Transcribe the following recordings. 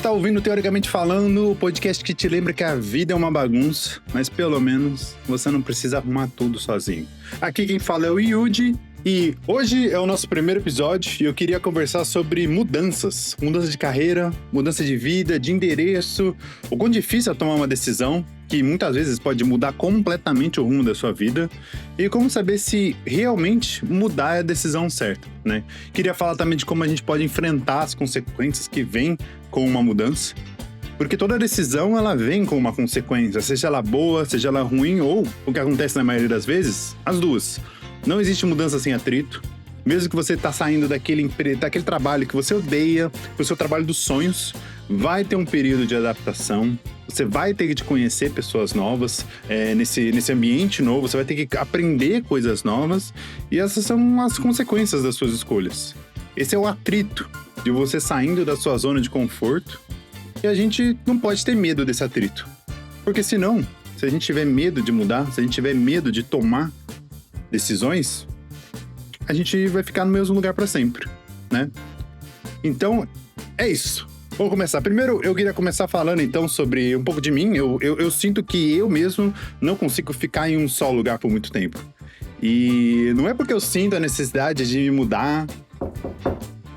tá ouvindo Teoricamente Falando, o podcast que te lembra que a vida é uma bagunça, mas pelo menos você não precisa arrumar tudo sozinho. Aqui quem fala é o Yudi, e hoje é o nosso primeiro episódio e eu queria conversar sobre mudanças. Mudança de carreira, mudança de vida, de endereço, o quão difícil é tomar uma decisão que muitas vezes pode mudar completamente o rumo da sua vida e como saber se realmente mudar é a decisão certa, né? Queria falar também de como a gente pode enfrentar as consequências que vêm com uma mudança, porque toda decisão ela vem com uma consequência, seja ela boa, seja ela ruim ou, o que acontece na maioria das vezes, as duas. Não existe mudança sem atrito. Mesmo que você tá saindo daquele trabalho que você odeia, o seu trabalho dos sonhos, vai ter um período de adaptação. Você vai ter que conhecer pessoas novas nesse ambiente novo. Você vai ter que aprender coisas novas. E essas são as consequências das suas escolhas. Esse é o atrito de você saindo da sua zona de conforto. E a gente não pode ter medo desse atrito. Porque senão, se a gente tiver medo de mudar, se a gente tiver medo de tomar decisões, a gente vai ficar no mesmo lugar para sempre, né? Então, é isso. Vamos começar. Primeiro, eu queria começar falando, então, sobre um pouco de mim. Eu sinto que eu mesmo não consigo ficar em um só lugar por muito tempo. E não é porque eu sinto a necessidade de me mudar...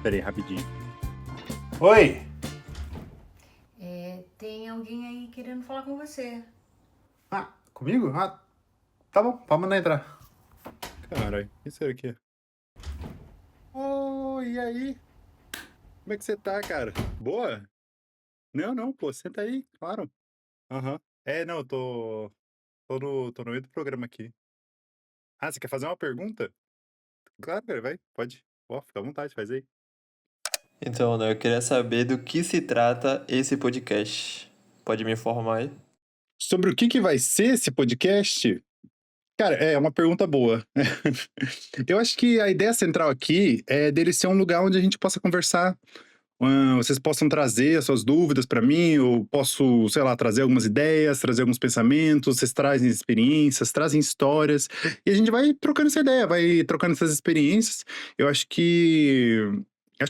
Peraí, rapidinho. Oi! Tem alguém aí querendo falar com você. Ah, comigo? Ah, tá bom. Pode mandar entrar. Caralho, o que será que é? Oi, e aí? Como é que você tá, cara? Boa? Não, pô, senta aí, claro. Aham. Não, eu tô no meio do programa aqui. Ah, você quer fazer uma pergunta? Claro, cara, vai, pode. Ó, fica à vontade, faz aí. Então, né, eu queria saber do que se trata esse podcast. Pode me informar aí? Sobre o que vai ser esse podcast? Cara, é uma pergunta boa. Eu acho que a ideia central aqui é dele ser um lugar onde a gente possa conversar. Vocês possam trazer as suas dúvidas para mim, eu posso, sei lá, trazer algumas ideias, trazer alguns pensamentos, vocês trazem experiências, trazem histórias, e a gente vai trocando essa ideia, vai trocando essas experiências. Eu acho que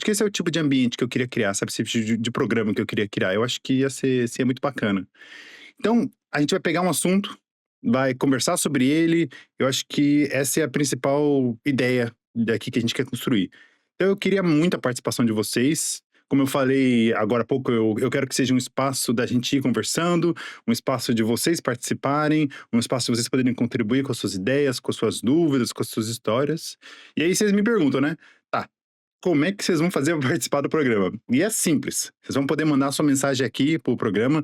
esse é o tipo de ambiente que eu queria criar, sabe? Esse tipo de programa que eu queria criar. Eu acho que ia ser muito bacana. Então, a gente vai pegar um assunto, vai conversar sobre ele. Eu acho que essa é a principal ideia daqui que a gente quer construir. Então, eu queria muito a participação de vocês. Como eu falei agora há pouco, eu quero que seja um espaço da gente ir conversando, um espaço de vocês participarem, um espaço de vocês poderem contribuir com as suas ideias, com as suas dúvidas, com as suas histórias. E aí vocês me perguntam, né? Tá, como é que vocês vão fazer para participar do programa? E é simples. Vocês vão poder mandar sua mensagem aqui pro programa.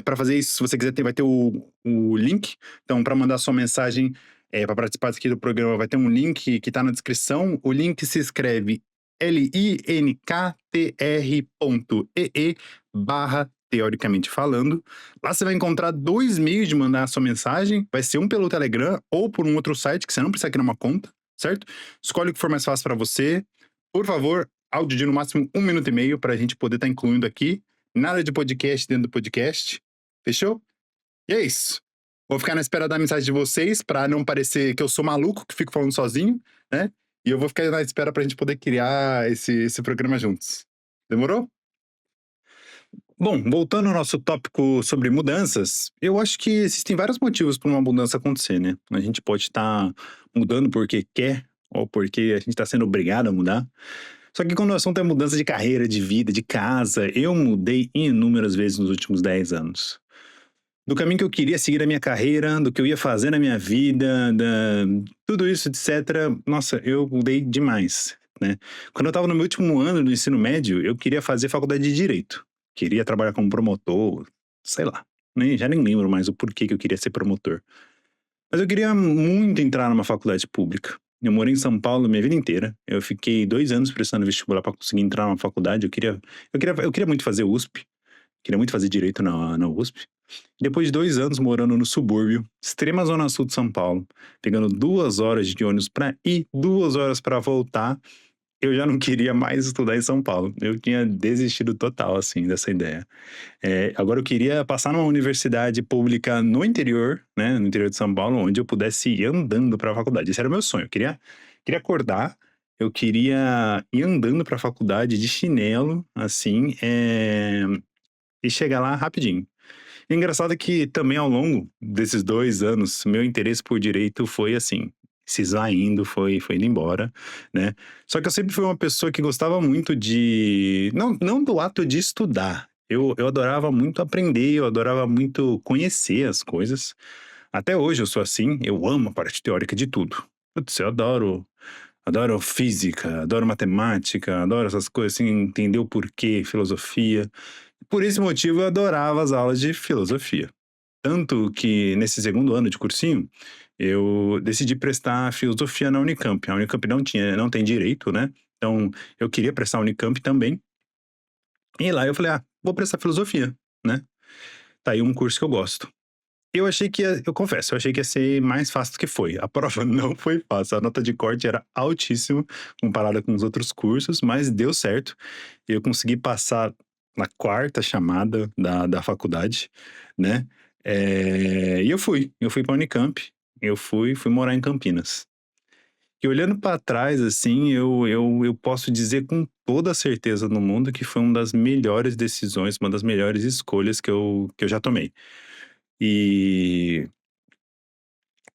Para fazer isso, se você quiser, vai ter o link. Então, para mandar sua mensagem para participar aqui do programa, vai ter um link que está na descrição. O link se escreve linktr.ee/teoricamente falando. Lá você vai encontrar 2 meios de mandar a sua mensagem. Vai ser um pelo Telegram ou por um outro site que você não precisa criar uma conta, certo? Escolhe o que for mais fácil para você. Por favor, áudio de no máximo 1 minuto e meio para a gente poder estar incluindo aqui. Nada de podcast dentro do podcast. Fechou? E é isso. Vou ficar na espera da mensagem de vocês para não parecer que eu sou maluco, que fico falando sozinho, né? E eu vou ficar na espera pra gente poder criar esse programa juntos. Demorou? Bom, voltando ao nosso tópico sobre mudanças, eu acho que existem vários motivos para uma mudança acontecer, né? A gente pode estar mudando porque quer, ou porque a gente está sendo obrigado a mudar. Só que quando o assunto é mudança de carreira, de vida, de casa, eu mudei inúmeras vezes nos últimos 10 anos. Do caminho que eu queria seguir na minha carreira, do que eu ia fazer na minha vida, tudo isso, etc. Nossa, eu mudei demais, né? Quando eu estava no meu último ano do ensino médio, eu queria fazer faculdade de Direito. Queria trabalhar como promotor, sei lá. Já nem lembro mais o porquê que eu queria ser promotor. Mas eu queria muito entrar numa faculdade pública. Eu morei em São Paulo minha vida inteira. Eu fiquei 2 anos prestando vestibular para conseguir entrar numa faculdade. Eu queria muito fazer USP. Queria muito fazer Direito na USP. Depois de 2 anos morando no subúrbio, extrema zona sul de São Paulo, pegando 2 horas de ônibus para ir, 2 horas para voltar, eu já não queria mais estudar em São Paulo. Eu tinha desistido total, assim, dessa ideia. Agora eu queria passar numa universidade pública no interior, né, no interior de São Paulo, onde eu pudesse ir andando para a faculdade. Esse era o meu sonho. Eu queria acordar, eu queria ir andando pra faculdade de chinelo, assim, e chegar lá rapidinho. E engraçado que também ao longo desses 2 anos, meu interesse por direito foi assim, se esvaindo, foi indo embora, né. Só que eu sempre fui uma pessoa que gostava muito de não do ato de estudar, eu adorava muito aprender, eu adorava muito conhecer as coisas. Até hoje eu sou assim, eu amo a parte teórica de tudo. Putz, eu adoro física, adoro matemática, adoro essas coisas assim, entender o porquê, filosofia. Por esse motivo eu adorava as aulas de filosofia. Tanto que nesse segundo ano de cursinho, eu decidi prestar filosofia na Unicamp. A Unicamp não tem direito, né? Então eu queria prestar a Unicamp também. E lá eu falei, vou prestar filosofia, né? Tá aí um curso que eu gosto. Eu confesso, eu achei que ia ser mais fácil do que foi. A prova não foi fácil, a nota de corte era altíssima comparada com os outros cursos, mas deu certo. Eu consegui passar na quarta chamada da faculdade, né? E eu fui pra Unicamp, fui morar em Campinas. E olhando para trás, assim, eu posso dizer com toda a certeza no mundo que foi uma das melhores decisões, uma das melhores escolhas que eu já tomei. E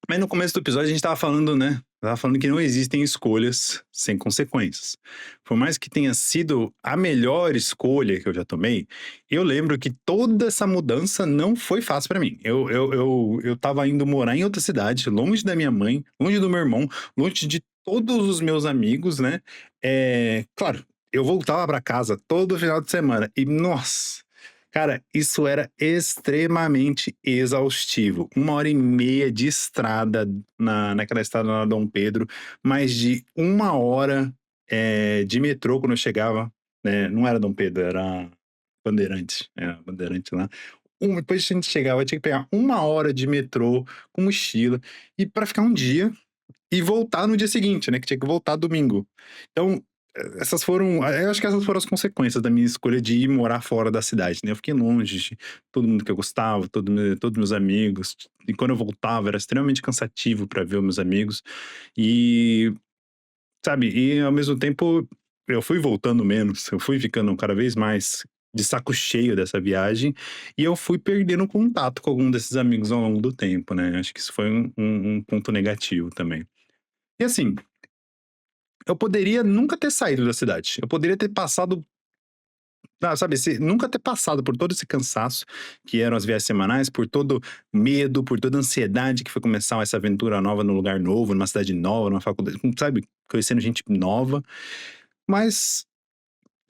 mas no começo do episódio a gente estava falando, né, estava falando que não existem escolhas sem consequências. Por mais que tenha sido a melhor escolha que eu já tomei, eu lembro que toda essa mudança não foi fácil para mim. Eu estava indo morar em outra cidade, longe da minha mãe, longe do meu irmão, longe de todos os meus amigos, né. Claro, eu voltava para casa todo final de semana e, nossa, cara, isso era extremamente exaustivo. 1 hora e meia de estrada naquela estrada na Dom Pedro, mais de 1 hora, de metrô quando eu chegava, né, não era Dom Pedro, era Bandeirante lá. Depois que a gente chegava, eu tinha que pegar 1 hora de metrô com mochila, e para ficar um dia e voltar no dia seguinte, né, que tinha que voltar domingo. Então, eu acho que essas foram as consequências da minha escolha de ir morar fora da cidade, né, eu fiquei longe de todo mundo que eu gostava, todos meus amigos, e quando eu voltava era extremamente cansativo para ver os meus amigos, e, sabe, e ao mesmo tempo eu fui voltando menos, eu fui ficando cada vez mais de saco cheio dessa viagem, e eu fui perdendo contato com algum desses amigos ao longo do tempo, né, acho que isso foi um ponto negativo também. E assim, eu poderia nunca ter saído da cidade. Eu poderia ter passado, sabe, nunca ter passado por todo esse cansaço que eram as viagens semanais, por todo medo, por toda ansiedade que foi começar essa aventura nova num lugar novo, numa cidade nova, numa faculdade, sabe, conhecendo gente nova. Mas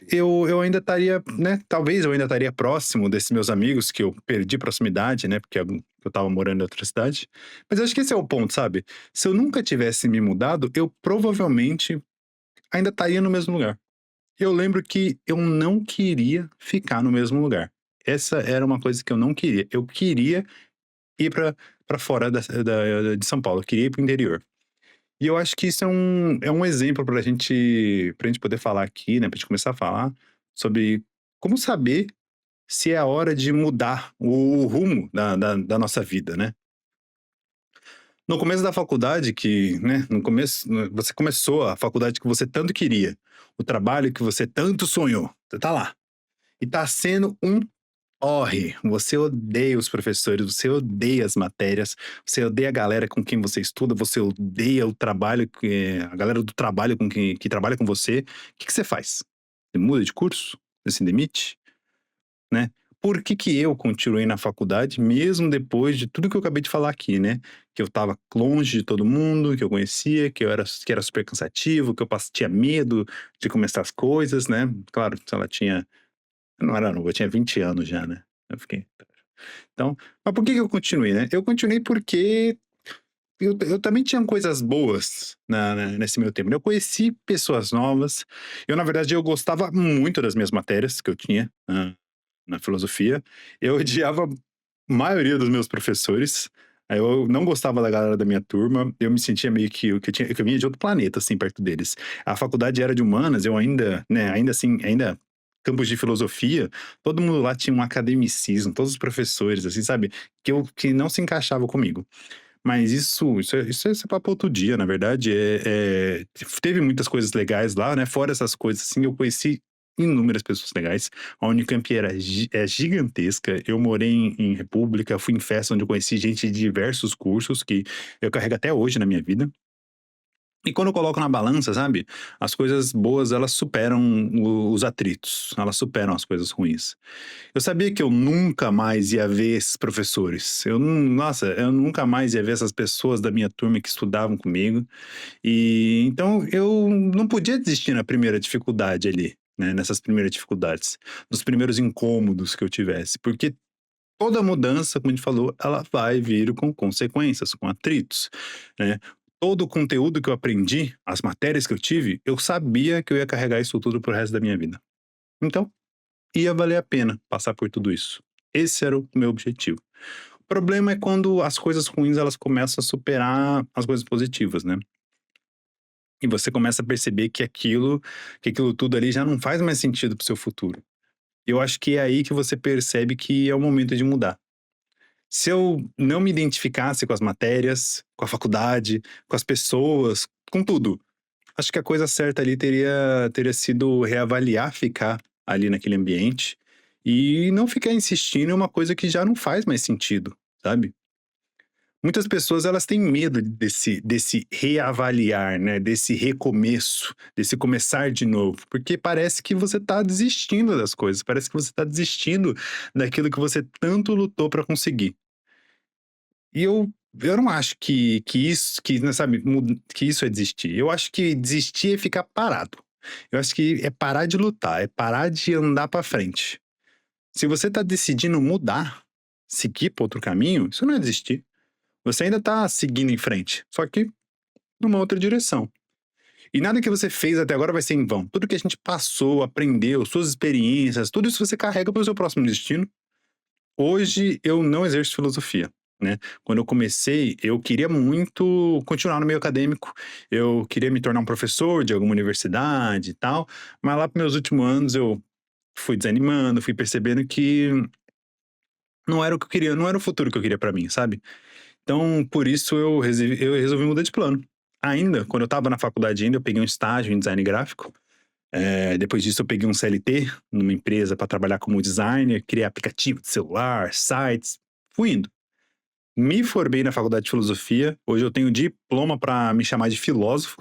eu ainda estaria, né, talvez eu ainda estaria próximo desses meus amigos que eu perdi proximidade, né, porque eu estava morando em outra cidade. Mas eu acho que esse é o ponto, sabe? Se eu nunca tivesse me mudado, eu provavelmente ainda estaria no mesmo lugar. Eu lembro que eu não queria ficar no mesmo lugar. Essa era uma coisa que eu não queria. Eu queria ir pra fora de São Paulo, eu queria ir para o interior. E eu acho que isso é um exemplo pra gente poder falar aqui, né, pra gente começar a falar sobre como saber se é a hora de mudar o rumo da nossa vida, né. No começo da faculdade que, né, no começo, você começou a faculdade que você tanto queria, o trabalho que você tanto sonhou, você tá lá. E tá sendo um porre, você odeia os professores, você odeia as matérias, você odeia a galera com quem você estuda, você odeia o trabalho a galera do trabalho com que trabalha com você. O que você faz? Você muda de curso? Você se demite? Né. Por que eu continuei na faculdade mesmo depois de tudo que eu acabei de falar aqui, né, que eu estava longe de todo mundo que eu conhecia, que era super cansativo, que eu tinha medo de começar as coisas, né. Claro, se ela tinha eu não era novo, eu tinha 20 anos já, né. Eu fiquei então, mas por que eu continuei, né? Eu continuei porque eu também tinha coisas boas nesse meio tempo, né. Eu conheci pessoas novas, na verdade eu gostava muito das minhas matérias que eu tinha na filosofia. Eu odiava a maioria dos meus professores, eu não gostava da galera da minha turma, eu me sentia meio que eu vinha de outro planeta, assim, perto deles. A faculdade era de humanas, eu ainda, né, ainda assim, ainda campus de filosofia, todo mundo lá tinha um academicismo, todos os professores, assim, sabe, que não se encaixava comigo. Mas isso é papo outro dia, na verdade. Teve muitas coisas legais lá, né? Fora essas coisas, assim, eu conheci inúmeras pessoas legais. A Unicamp é gigantesca. Eu morei em República, fui em festa onde eu conheci gente de diversos cursos que eu carrego até hoje na minha vida. E quando eu coloco na balança, sabe? As coisas boas, elas superam os atritos. Elas superam as coisas ruins. Eu sabia que eu nunca mais ia ver esses professores. Nossa, eu nunca mais ia ver essas pessoas da minha turma que estudavam comigo. E então eu não podia desistir na primeira dificuldade ali, né? Nessas primeiras dificuldades, nos primeiros incômodos que eu tivesse, porque toda mudança, como a gente falou, ela vai vir com consequências, com atritos, né? Todo o conteúdo que eu aprendi, as matérias que eu tive, eu sabia que eu ia carregar isso tudo pro resto da minha vida. Então, ia valer a pena passar por tudo isso. Esse era o meu objetivo. O problema é quando as coisas ruins elas começam a superar as coisas positivas, né? E você começa a perceber que aquilo tudo ali já não faz mais sentido pro seu futuro. Eu acho que é aí que você percebe que é o momento de mudar. Se eu não me identificasse com as matérias, com a faculdade, com as pessoas, com tudo, acho que a coisa certa ali teria sido reavaliar, ficar ali naquele ambiente e não ficar insistindo em uma coisa que já não faz mais sentido, sabe? Muitas pessoas elas têm medo desse reavaliar, né? Desse recomeço, desse começar de novo, porque parece que você tá desistindo das coisas, parece que você tá desistindo daquilo que você tanto lutou para conseguir. E eu não acho né, sabe, que isso é desistir. Eu acho que desistir é ficar parado. Eu acho que é parar de lutar, é parar de andar para frente. Se você tá decidindo mudar, seguir para outro caminho, isso não é desistir. Você ainda tá seguindo em frente, só que numa outra direção. E nada que você fez até agora vai ser em vão. Tudo que a gente passou, aprendeu, suas experiências, tudo isso você carrega para o seu próximo destino. Hoje eu não exerço filosofia, né? Quando eu comecei, eu queria muito continuar no meio acadêmico. Eu queria me tornar um professor de alguma universidade e tal, mas lá para meus últimos anos eu fui desanimando, fui percebendo que não era o que eu queria, não era o futuro que eu queria para mim, sabe? Então, por isso eu resolvi mudar de plano. Ainda, quando eu estava na faculdade ainda, eu peguei um estágio em design gráfico. Depois disso eu peguei um CLT numa empresa para trabalhar como designer, criei aplicativo de celular, sites, fui indo. Me formei na faculdade de filosofia, hoje eu tenho diploma para me chamar de filósofo.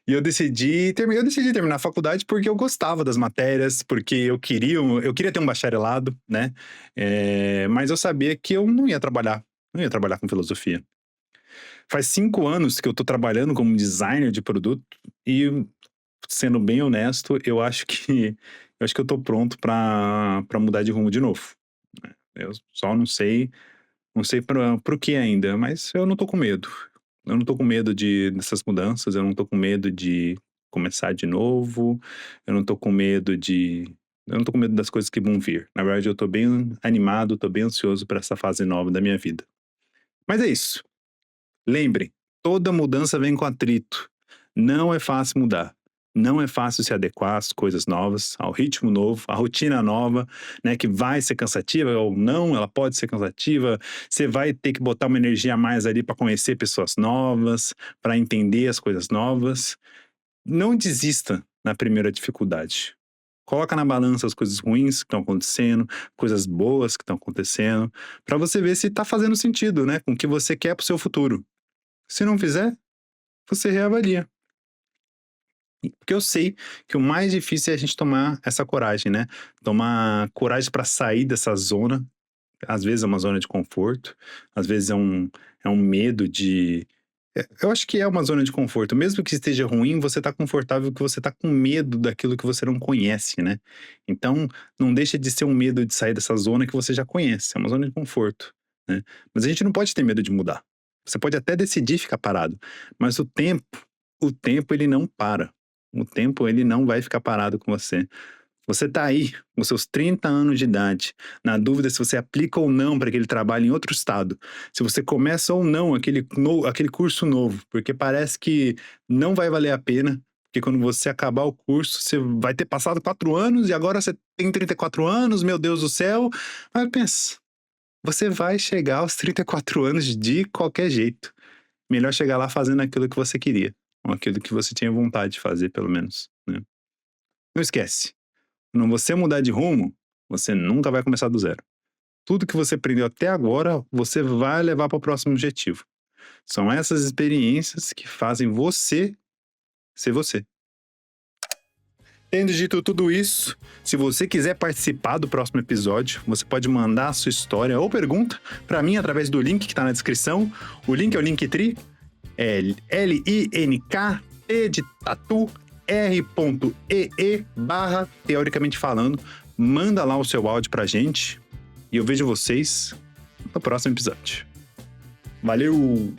E eu decidi terminar a faculdade porque eu gostava das matérias, porque eu queria ter um bacharelado, né? Mas eu sabia que eu não ia trabalhar com filosofia. Faz 5 anos que eu tô trabalhando como designer de produto e, sendo bem honesto, eu acho que eu tô pronto para mudar de rumo de novo. Eu só não sei pro que ainda, mas eu não tô com medo. Eu não tô com medo dessas mudanças, eu não tô com medo de começar de novo, eu não tô com medo das coisas que vão vir. Na verdade, eu tô bem animado, tô bem ansioso para essa fase nova da minha vida. Mas é isso. Lembrem, toda mudança vem com atrito. Não é fácil mudar. Não é fácil se adequar às coisas novas, ao ritmo novo, à rotina nova, né? Que vai ser cansativa ou não, ela pode ser cansativa. Você vai ter que botar uma energia a mais ali para conhecer pessoas novas, para entender as coisas novas. Não desista na primeira dificuldade. Coloca na balança as coisas ruins que estão acontecendo, coisas boas que estão acontecendo, para você ver se está fazendo sentido, né? Com o que você quer para o seu futuro. Se não fizer, você reavalia. Porque eu sei que o mais difícil é a gente tomar essa coragem, né? Tomar coragem para sair dessa zona. Às vezes é uma zona de conforto, às vezes é um medo de. Eu acho que é uma zona de conforto. Mesmo que esteja ruim, você tá confortável, que você tá com medo daquilo que você não conhece, né? Então, não deixa de ser um medo de sair dessa zona que você já conhece. É uma zona de conforto, né? Mas a gente não pode ter medo de mudar. Você pode até decidir ficar parado, mas o tempo ele não para. O tempo ele não vai ficar parado com você. Você tá aí, com seus 30 anos de idade, na dúvida se você aplica ou não para aquele trabalho em outro estado, se você começa ou não aquele curso novo, porque parece que não vai valer a pena, porque quando você acabar o curso, você vai ter passado 4 anos e agora você tem 34 anos, meu Deus do céu. Mas pensa, você vai chegar aos 34 anos de qualquer jeito. Melhor chegar lá fazendo aquilo que você queria, ou aquilo que você tinha vontade de fazer, pelo menos, né? Não esquece, quando você mudar de rumo, você nunca vai começar do zero. Tudo que você aprendeu até agora, você vai levar para o próximo objetivo. São essas experiências que fazem você ser você. Tendo dito tudo isso, se você quiser participar do próximo episódio, você pode mandar a sua história ou pergunta para mim através do link que está na descrição. O link é o Linktree, é LINKT de tatu, r.ee/teoricamente falando. Manda lá o seu áudio pra gente e eu vejo vocês no próximo episódio. Valeu!